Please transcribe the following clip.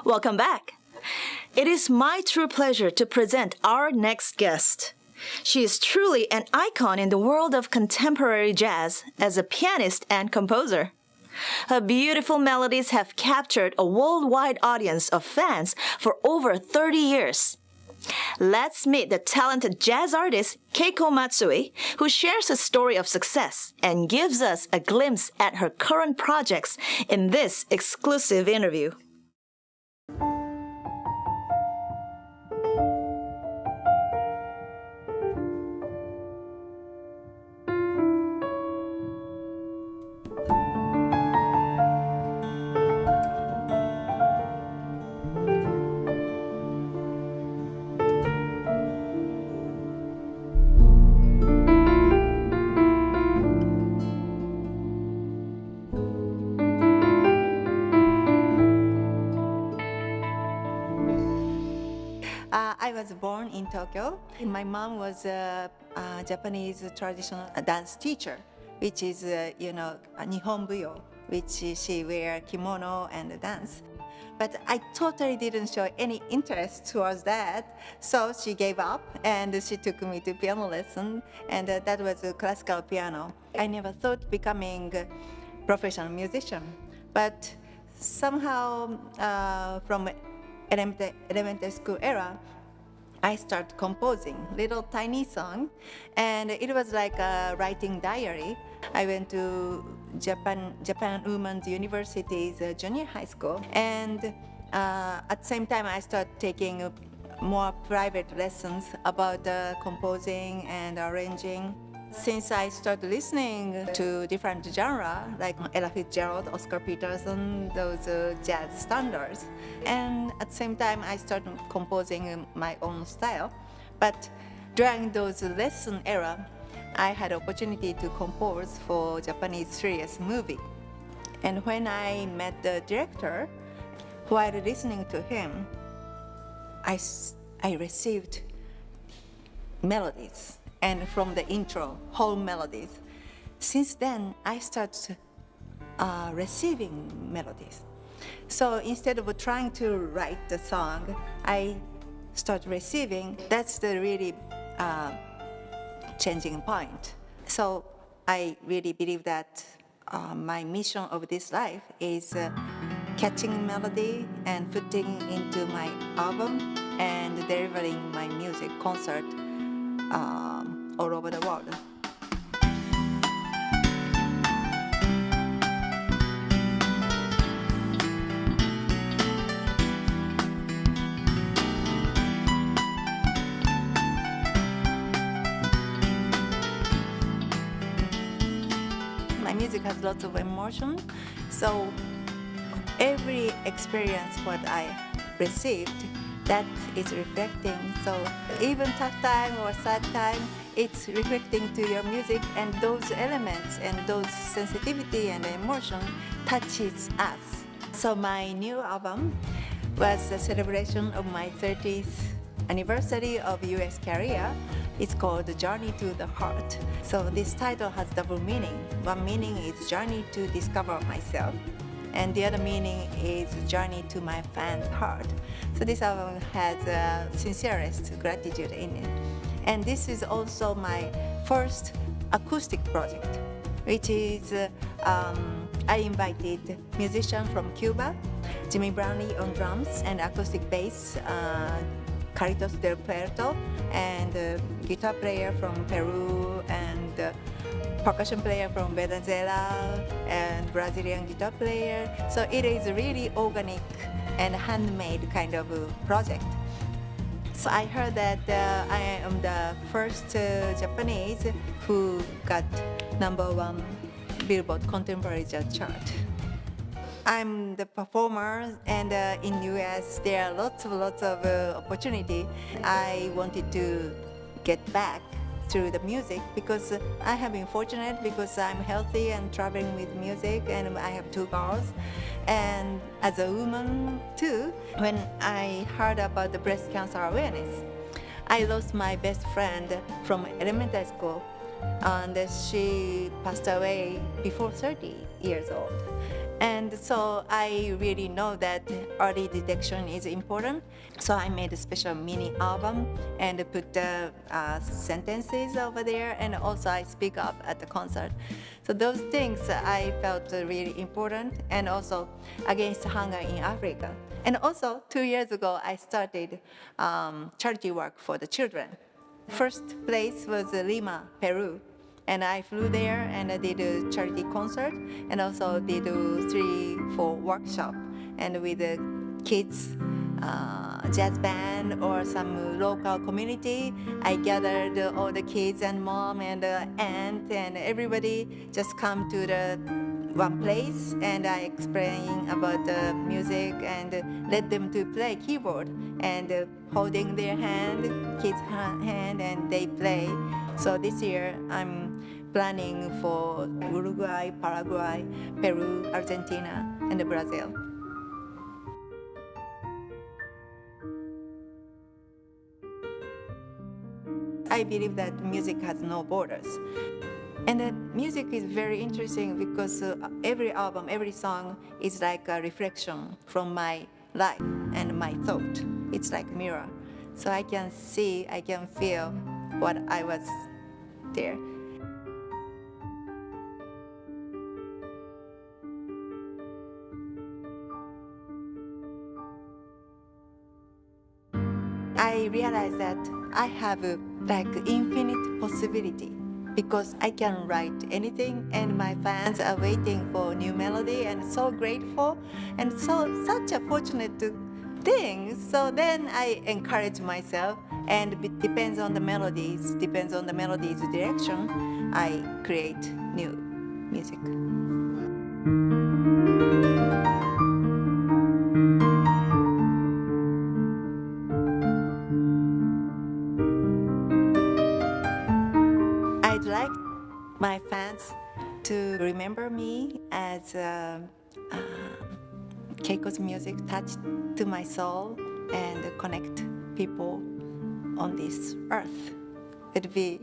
Welcome back. It is my true pleasure to present our next guest. She is truly an icon in the world of contemporary jazz as a pianist and composer. Her beautiful melodies have captured a worldwide audience of fans for over 30 years. Let's meet the talented jazz artist Keiko Matsui, who shares a story of success and gives us a glimpse at her current projects in this exclusive interview. I was born in Tokyo. My mom was a Japanese traditional dance teacher, which is, Nihonbuyo, which she wear kimono and dance. But I totally didn't show any interest towards that, so she gave up and she took me to piano lesson, and that was classical piano. I never thought becoming a professional musician, but somehow from elementary school era, I started composing little tiny song, and it was like a writing diary. I went to Japan Women's University's junior high school, and at the same time I started taking more private lessons about composing and arranging. Since I started listening to different genres, like Ella Fitzgerald, Oscar Peterson, those jazz standards, and at the same time I started composing my own style. But during those lesson era, I had opportunity to compose for Japanese serious movie. And when I met the director, while listening to him, I received melodies. And from the intro, whole melodies. Since then, I started receiving melodies. So instead of trying to write the song, I start receiving. That's the really changing point. So I really believe that my mission of this life is catching melody and putting into my album and delivering my music concert all over the world. My music has lots of emotion, so every experience what I received, that is reflecting. So even tough time or sad time, it's reflecting to your music, and those elements and those sensitivity and emotion touches us. So my new album was a celebration of my 30th anniversary of US career. It's called Journey to the Heart. So this title has double meaning. One meaning is journey to discover myself, and the other meaning is journey to my fan's heart. So this album has sincerest gratitude in it. And this is also my first acoustic project, which is I invited musicians from Cuba, Jimmy Brownlee on drums and acoustic bass, Carlitos del Puerto, and guitar player from Peru, and percussion player from Venezuela, and Brazilian guitar player. So it is a really organic and handmade kind of project. So I heard that I am the first Japanese who got #1 Billboard Contemporary Jazz chart. I'm the performer, and in US there are lots of opportunity. I wanted to get back through the music because I have been fortunate because I'm healthy and traveling with music, and I have 2 girls. And as a woman too, when I heard about the breast cancer awareness, I lost my best friend from elementary school, and she passed away before 30 years old. And so I really know that early detection is important. So I made a special mini album and put the sentences over there, and also I speak up at the concert. So those things I felt really important, and also against hunger in Africa. And also 2 years ago, I started charity work for the children. First place was Lima, Peru. And I flew there and I did a charity concert and also did 3-4 workshop and with the kids, jazz band or some local community. I gathered all the kids and mom and aunt and everybody just come to the one place and I explain about the music and let them to play keyboard and holding their hand, kids' hand, and they play. So this year I'm planning for Uruguay, Paraguay, Peru, Argentina, and Brazil. I believe that music has no borders. And music is very interesting because every album, every song is like a reflection from my life and my thought. It's like a mirror. So I can see, I can feel what I was there. I realized that I have like infinite possibility because I can write anything and my fans are waiting for new melody and so grateful and such a fortunate thing. So then I encourage myself and it depends on the melodies direction, I create new music. I'd like my fans to remember me as Keiko's music touched to my soul and connect people on this earth. It'd be